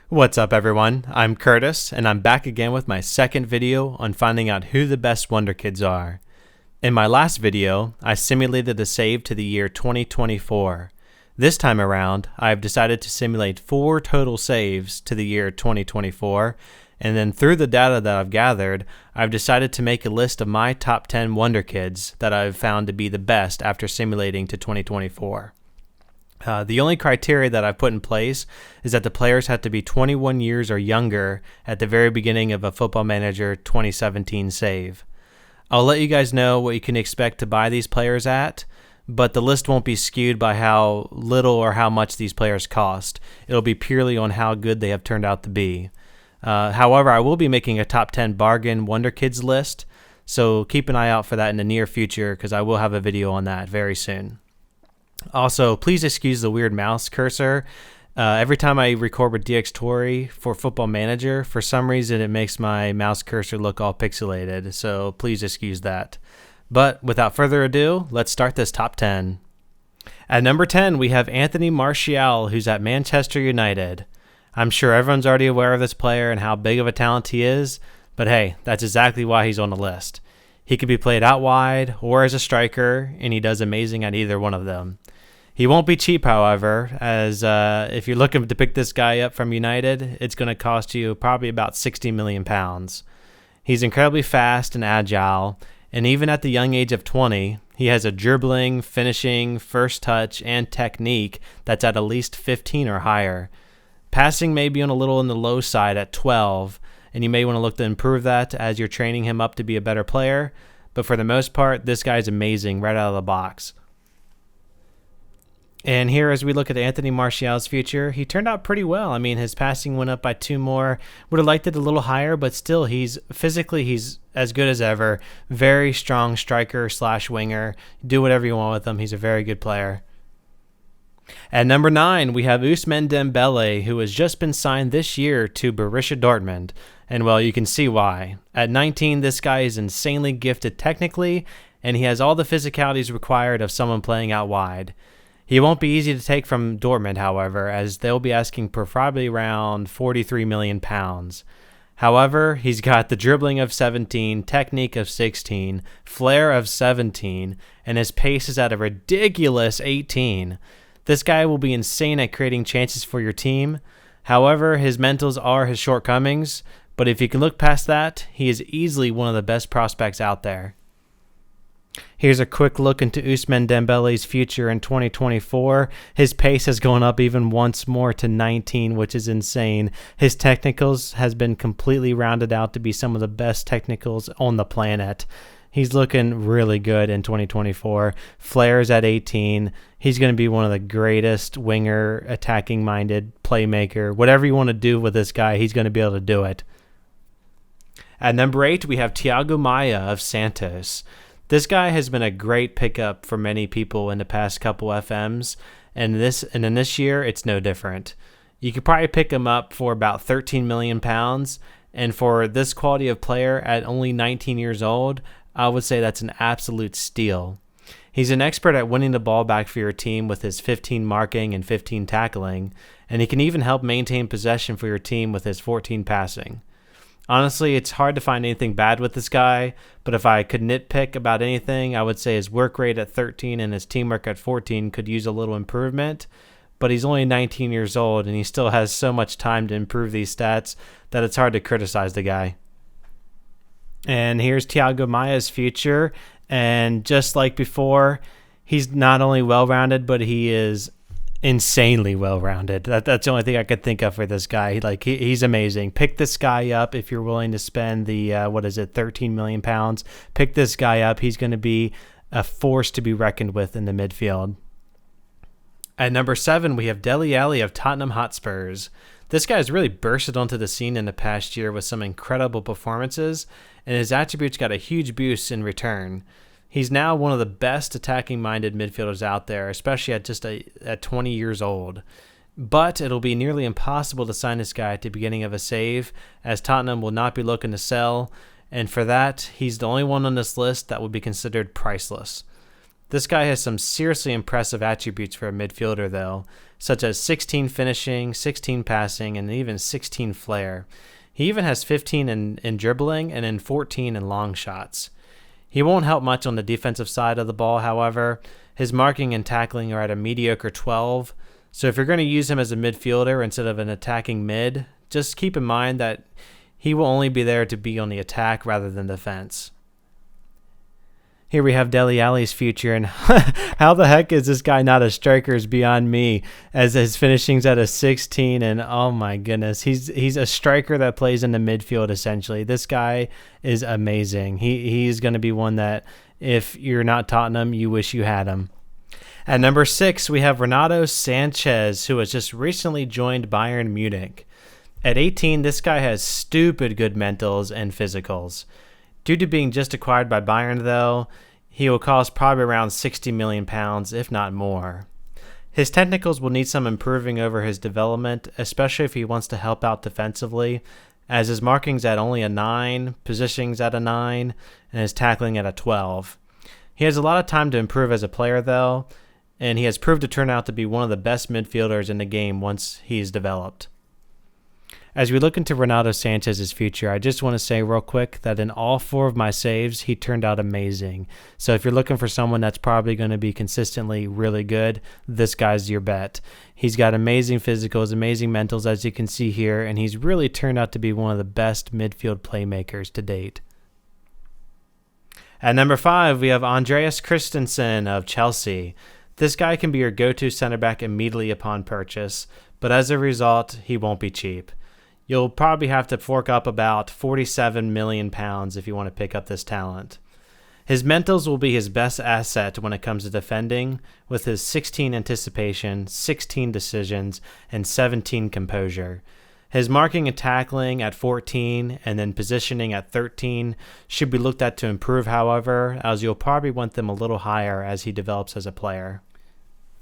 What's up, everyone? I'm Curtis, and I'm back again with my second video on finding out who the best Wonderkids are. In my last video, I simulated a save to the year 2024. This time around, I've decided to simulate 4 total saves to the year 2024, and then through the data that I've gathered, I've decided to make a list of my top 10 Wonderkids that I've found to be the best after simulating to 2024. The only criteria that I've put in place is that the players have to be 21 years or younger at the very beginning of a Football Manager 2017 save. I'll let you guys know what you can expect to buy these players at, but the list won't be skewed by how little or how much these players cost. It'll be purely on how good they have turned out to be. However, I will be making a top 10 bargain Wonderkids list, so keep an eye out for that in the near future because I will have a video on that very soon. Also, please excuse the weird mouse cursor. Every time I record with DxTory for Football Manager, for some reason it makes my mouse cursor look all pixelated, so please excuse that. But without further ado, let's start this top 10. At number 10, we have Anthony Martial, who's at Manchester United. I'm sure everyone's already aware of this player and how big of a talent he is, but hey, that's exactly why he's on the list. He could be played out wide or as a striker, and he does amazing at either one of them. He won't be cheap, however, as if you're looking to pick this guy up from United, it's going to cost you probably about £60 million. He's incredibly fast and agile, and even at the young age of 20, he has a dribbling, finishing, first touch, and technique that's at least 15 or higher. Passing may be on the low side at 12, and you may want to look to improve that as you're training him up to be a better player, but for the most part, this guy's amazing right out of the box. And here, as we look at Anthony Martial's future, he turned out pretty well. I mean, his passing went up by 2 more. Would have liked it a little higher, but still, he's as good as ever. Very strong striker / winger. Do whatever you want with him. He's a very good player. At number 9, we have Ousmane Dembele, who has just been signed this year to Borussia Dortmund. And well, you can see why. At 19, this guy is insanely gifted technically, and he has all the physicalities required of someone playing out wide. He won't be easy to take from Dortmund, however, as they'll be asking for probably around £43 million. However, he's got the dribbling of 17, technique of 16, flair of 17, and his pace is at a ridiculous 18. This guy will be insane at creating chances for your team. However, his mentals are his shortcomings, but if you can look past that, he is easily one of the best prospects out there. Here's a quick look into Ousmane Dembele's future in 2024. His pace has gone up even once more to 19, which is insane. His technicals has been completely rounded out to be some of the best technicals on the planet. He's looking really good in 2024. Flair's at 18. He's going to be one of the greatest winger, attacking-minded playmaker. Whatever you want to do with this guy, he's going to be able to do it. At number 8, we have Thiago Maia of Santos. This guy has been a great pickup for many people in the past couple FMs, and in this year, it's no different. You could probably pick him up for about £13 million, and for this quality of player at only 19 years old, I would say that's an absolute steal. He's an expert at winning the ball back for your team with his 15 marking and 15 tackling, and he can even help maintain possession for your team with his 14 passing. Honestly, it's hard to find anything bad with this guy, but if I could nitpick about anything, I would say his work rate at 13 and his teamwork at 14 could use a little improvement, but he's only 19 years old and he still has so much time to improve these stats that it's hard to criticize the guy. And here's Thiago Maia's future, and just like before, he's not only well-rounded, but he is insanely well-rounded. That's the only thing I could think of for this guy. He's amazing. Pick this guy up if you're willing to spend the £13 million. Pick this guy up. He's going to be a force to be reckoned with in the midfield. At number 7, we have Dele Alli of Tottenham Hotspurs. This guy has really bursted onto the scene in the past year with some incredible performances, and his attributes got a huge boost in return. He's now one of the best attacking-minded midfielders out there, especially at 20 years old. But it'll be nearly impossible to sign this guy at the beginning of a save, as Tottenham will not be looking to sell, and for that, he's the only one on this list that would be considered priceless. This guy has some seriously impressive attributes for a midfielder, though, such as 16 finishing, 16 passing, and even 16 flair. He even has 15 in dribbling and then 14 in long shots. He won't help much on the defensive side of the ball, however. His marking and tackling are at a mediocre 12, so if you're going to use him as a midfielder instead of an attacking mid, just keep in mind that he will only be there to be on the attack rather than defense. Here we have Dele Alli's future, and how the heck is this guy not a striker is beyond me, as his finishing's at a 16, and oh my goodness, he's a striker that plays in the midfield essentially. This guy is amazing. He's going to be one that if you're not Tottenham, you wish you had him. At number 6, we have Renato Sanches, who has just recently joined Bayern Munich. At 18, this guy has stupid good mentals and physicals. Due to being just acquired by Bayern, though, he will cost probably around £60 million, if not more. His technicals will need some improving over his development, especially if he wants to help out defensively, as his marking's at only a 9, positioning's at a 9, and his tackling at a 12. He has a lot of time to improve as a player, though, and he has proved to turn out to be one of the best midfielders in the game once he's developed. As we look into Renato Sanchez's future, I just want to say real quick that in all 4 of my saves, he turned out amazing. So if you're looking for someone that's probably going to be consistently really good, this guy's your bet. He's got amazing physicals, amazing mentals, as you can see here, and he's really turned out to be one of the best midfield playmakers to date. At number 5, we have Andreas Christensen of Chelsea. This guy can be your go-to center back immediately upon purchase, but as a result, he won't be cheap. You'll probably have to fork up about £47 million if you want to pick up this talent. His mentals will be his best asset when it comes to defending, with his 16 anticipation, 16 decisions, and 17 composure. His marking and tackling at 14 and then positioning at 13 should be looked at to improve, however, as you'll probably want them a little higher as he develops as a player.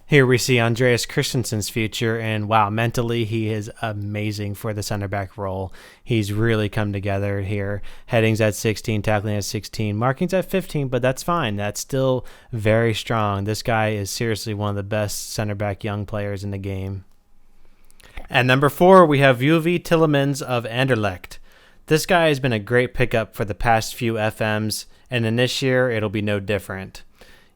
Here we see Andreas Christensen's future, and wow, mentally he is amazing for the center back role. He's really come together here. Headings at 16, tackling at 16, markings at 15, but that's fine. That's still very strong. This guy is seriously one of the best center back young players in the game. At number 4, we have Juvi Tillemans of Anderlecht. This guy has been a great pickup for the past few FMs, and in this year it'll be no different.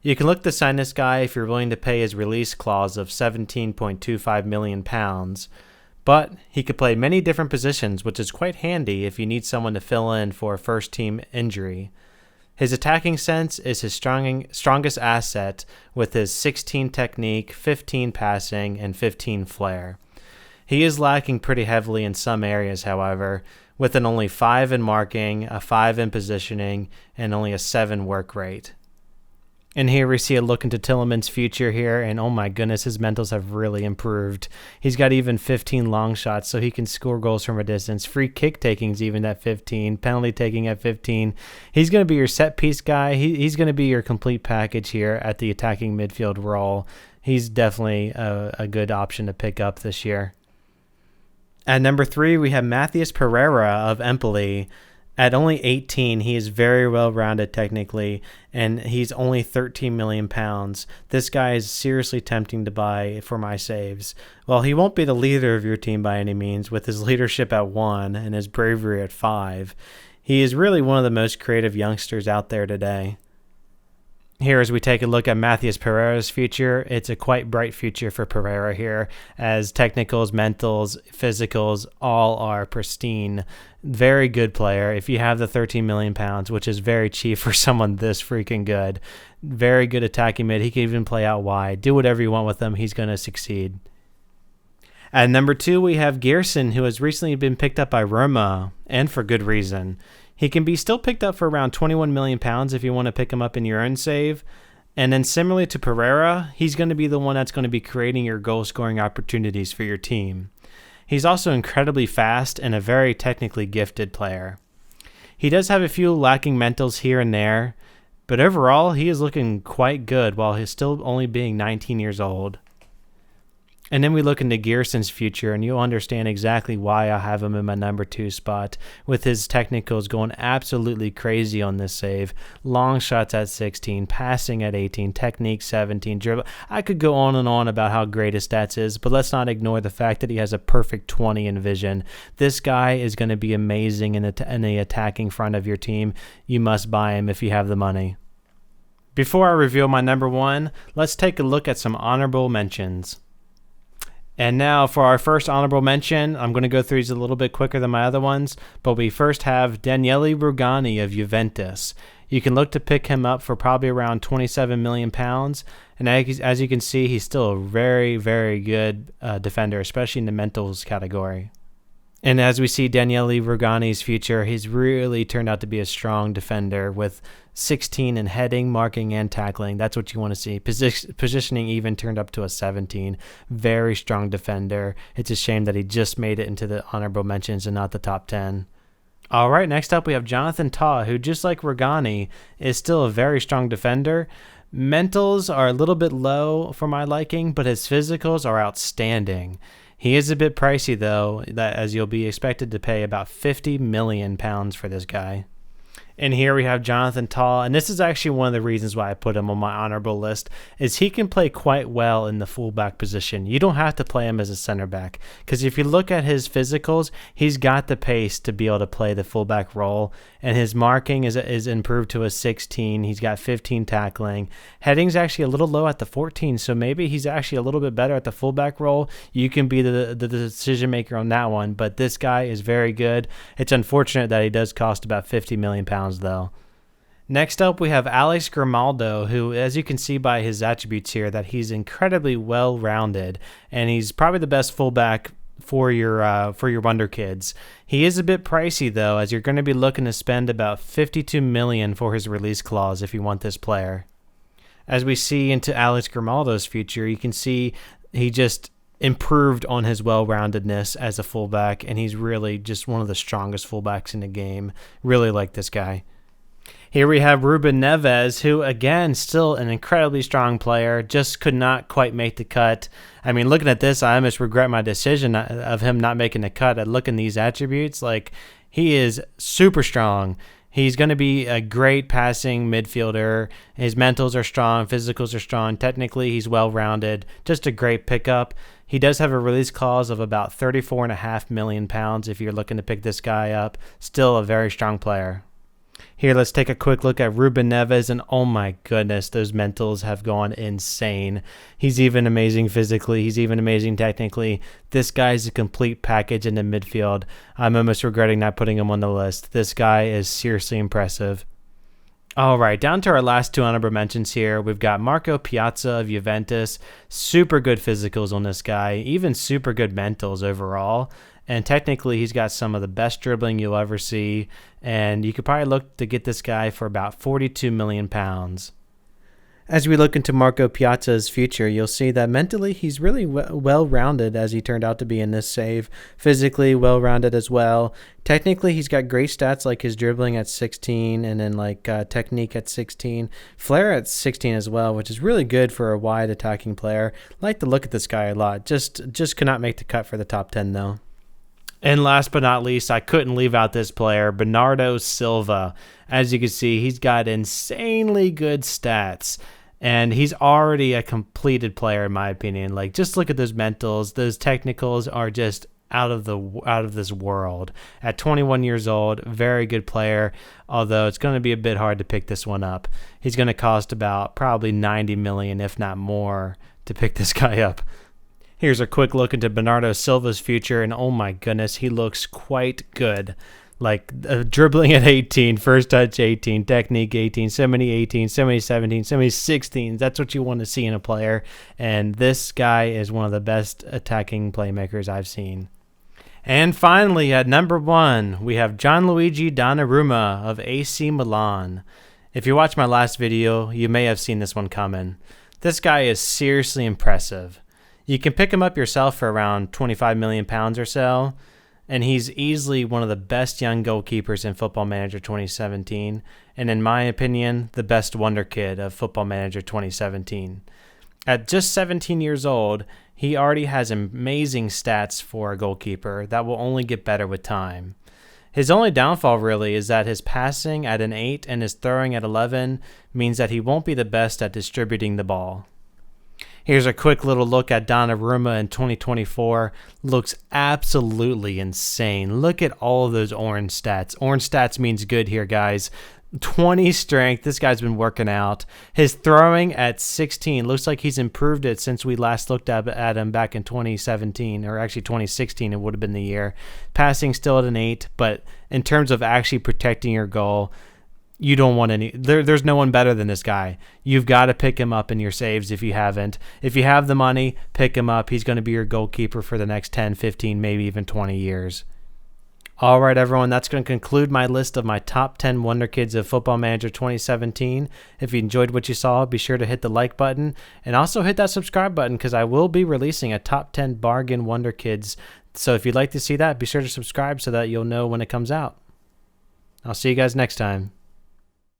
You can look to sign this guy if you're willing to pay his release clause of £17.25 million, but he could play many different positions, which is quite handy if you need someone to fill in for a first-team injury. His attacking sense is his strongest asset, with his 16 technique, 15 passing, and 15 flair. He is lacking pretty heavily in some areas, however, with an only 5 in marking, a 5 in positioning, and only a 7 work rate. And here we see a look into Tillemans' future here, and oh my goodness, his mentals have really improved. He's got even 15 long shots, so he can score goals from a distance. Free kick taking's even at 15, penalty taking at 15. He's going to be your set piece guy. He's going to be your complete package here at the attacking midfield role. He's definitely a good option to pick up this year. At number 3, we have Mathias Pereira of Empoli. At only 18, he is very well-rounded technically, and he's only £13 million. This guy is seriously tempting to buy for my saves. While he won't be the leader of your team by any means, with his leadership at 1 and his bravery at 5, he is really one of the most creative youngsters out there today. Here, as we take a look at Mathias Pereira's future, it's a quite bright future for Pereira here, as technicals, mentals, physicals, all are pristine. Very good player. If you have the £13 million, which is very cheap for someone this freaking good, very good attacking mid. He can even play out wide. Do whatever you want with him. He's going to succeed. At number 2, we have Gearson, who has recently been picked up by Roma, and for good reason. He can be still picked up for around £21 million if you want to pick him up in your own save. And then similarly to Pereira, he's going to be the one that's going to be creating your goal-scoring opportunities for your team. He's also incredibly fast and a very technically gifted player. He does have a few lacking mentals here and there, but overall he is looking quite good while he's still only being 19 years old. And then we look into Gearson's future, and you'll understand exactly why I have him in my number 2 spot, with his technicals going absolutely crazy on this save. Long shots at 16, passing at 18, technique 17, dribble. I could go on and on about how great his stats is, but let's not ignore the fact that he has a perfect 20 in vision. This guy is going to be amazing in the attacking front of your team. You must buy him if you have the money. Before I reveal my number 1, let's take a look at some honorable mentions. And now for our first honorable mention, I'm going to go through these a little bit quicker than my other ones, but we first have Dele Alli of Juventus. You can look to pick him up for probably around £27 million, and as you can see, he's still a very, very good defender, especially in the mentals category. And as we see Dele Alli's future, he's really turned out to be a strong defender with 16 in heading, marking, and tackling. That's what you want to see. Positioning even turned up to a 17. Very strong defender. It's a shame that he just made it into the honorable mentions and not the top 10. All right, next up we have Jonathan Tah, who just like Regani is still a very strong defender. Mentals are a little bit low for my liking, but his physicals are outstanding. He is a bit pricey, though, as you'll be expected to pay about £50 million for this guy. And here we have Jonathan Tah, and this is actually one of the reasons why I put him on my honorable list, is he can play quite well in the fullback position. You don't have to play him as a center back, because if you look at his physicals, he's got the pace to be able to play the fullback role, and his marking is improved to a 16. He's got 15 tackling. Heading's actually a little low at the 14, so maybe he's actually a little bit better at the fullback role. You can be the decision maker on that one, but this guy is very good. It's unfortunate that he does cost about £50 million, though. Next up, we have Alex Grimaldo, who, as you can see by his attributes here, that he's incredibly well-rounded, and he's probably the best fullback for your Wonderkids. He is a bit pricey, though, as you're going to be looking to spend about $52 million for his release clause if you want this player. As we see into Alex Grimaldo's future, you can see he just improved on his well-roundedness as a fullback, and he's really just one of the strongest fullbacks in the game. Really like this guy. Here we have Ruben Neves, who, again, still an incredibly strong player, just could not quite make the cut. I mean, looking at this, I almost regret my decision of him not making the cut. I look in these attributes, like, he is super strong. He's going to be a great passing midfielder. His mentals are strong, physicals are strong. Technically, he's well-rounded. Just a great pickup. He does have a release clause of about £34.5 million if you're looking to pick this guy up. Still a very strong player. Here, let's take a quick look at Ruben Neves, and oh my goodness, those mentals have gone insane. He's even amazing physically. He's even amazing technically. This guy's a complete package in the midfield. I'm almost regretting not putting him on the list. This guy is seriously impressive. All right, down to our last two honorable mentions here. We've got Marco Piazza of Juventus. Super good physicals on this guy, even super good mentals overall. And technically, he's got some of the best dribbling you'll ever see. And you could probably look to get this guy for about £42 million. As we look into Marco Piazza's future, you'll see that mentally he's really well-rounded, as he turned out to be in this save. Physically well-rounded as well. Technically, he's got great stats like his dribbling at 16 and then technique at 16. Flair at 16 as well, which is really good for a wide attacking player. Like to look at this guy a lot. Just could not make the cut for the top 10 though. And last but not least, I couldn't leave out this player, Bernardo Silva. As you can see, he's got insanely good stats, and he's already a completed player in my opinion. Like, just look at those mentals. Those technicals are just out of this world. At 21 years old, very good player, although it's going to be a bit hard to pick this one up. He's going to cost about probably $90 million, if not more, to pick this guy up. Here's a quick look into Bernardo Silva's future, and oh my goodness, he looks quite good. Like, dribbling at 18, first touch 18, technique 18, so many 18, so many 17, so many 16s. That's what you want to see in a player, and this guy is one of the best attacking playmakers I've seen. And finally, at number 1, we have Gianluigi Donnaruma of AC Milan. If you watched my last video, you may have seen this one coming. This guy is seriously impressive. You can pick him up yourself for around £25 million or so, and he's easily one of the best young goalkeepers in Football Manager 2017, and in my opinion, the best wonder kid of Football Manager 2017. At just 17 years old, He already has amazing stats for a goalkeeper that will only get better with time. His only downfall really is that his passing at an 8 and his throwing at 11 means that he won't be the best at distributing the ball. Here's a quick little look at Donnarumma in 2024. Looks absolutely insane. Look at all of those orange stats. Orange stats means good here, guys. 20 strength. This guy's been working out. His throwing at 16 looks like he's improved it since we last looked at him back in 2017, or actually 2016 it would have been the year. Passing still at an 8, but in terms of actually protecting your goal, you don't want any. There's no one better than this guy. You've got to pick him up in your saves if you haven't. If you have the money, pick him up. He's going to be your goalkeeper for the next 10, 15, maybe even 20 years. All right, everyone, that's going to conclude my list of my top 10 Wonderkids of Football Manager 2017. If you enjoyed what you saw, be sure to hit the like button and also hit that subscribe button because I will be releasing a top 10 bargain Wonderkids. So if you'd like to see that, be sure to subscribe so that you'll know when it comes out. I'll see you guys next time.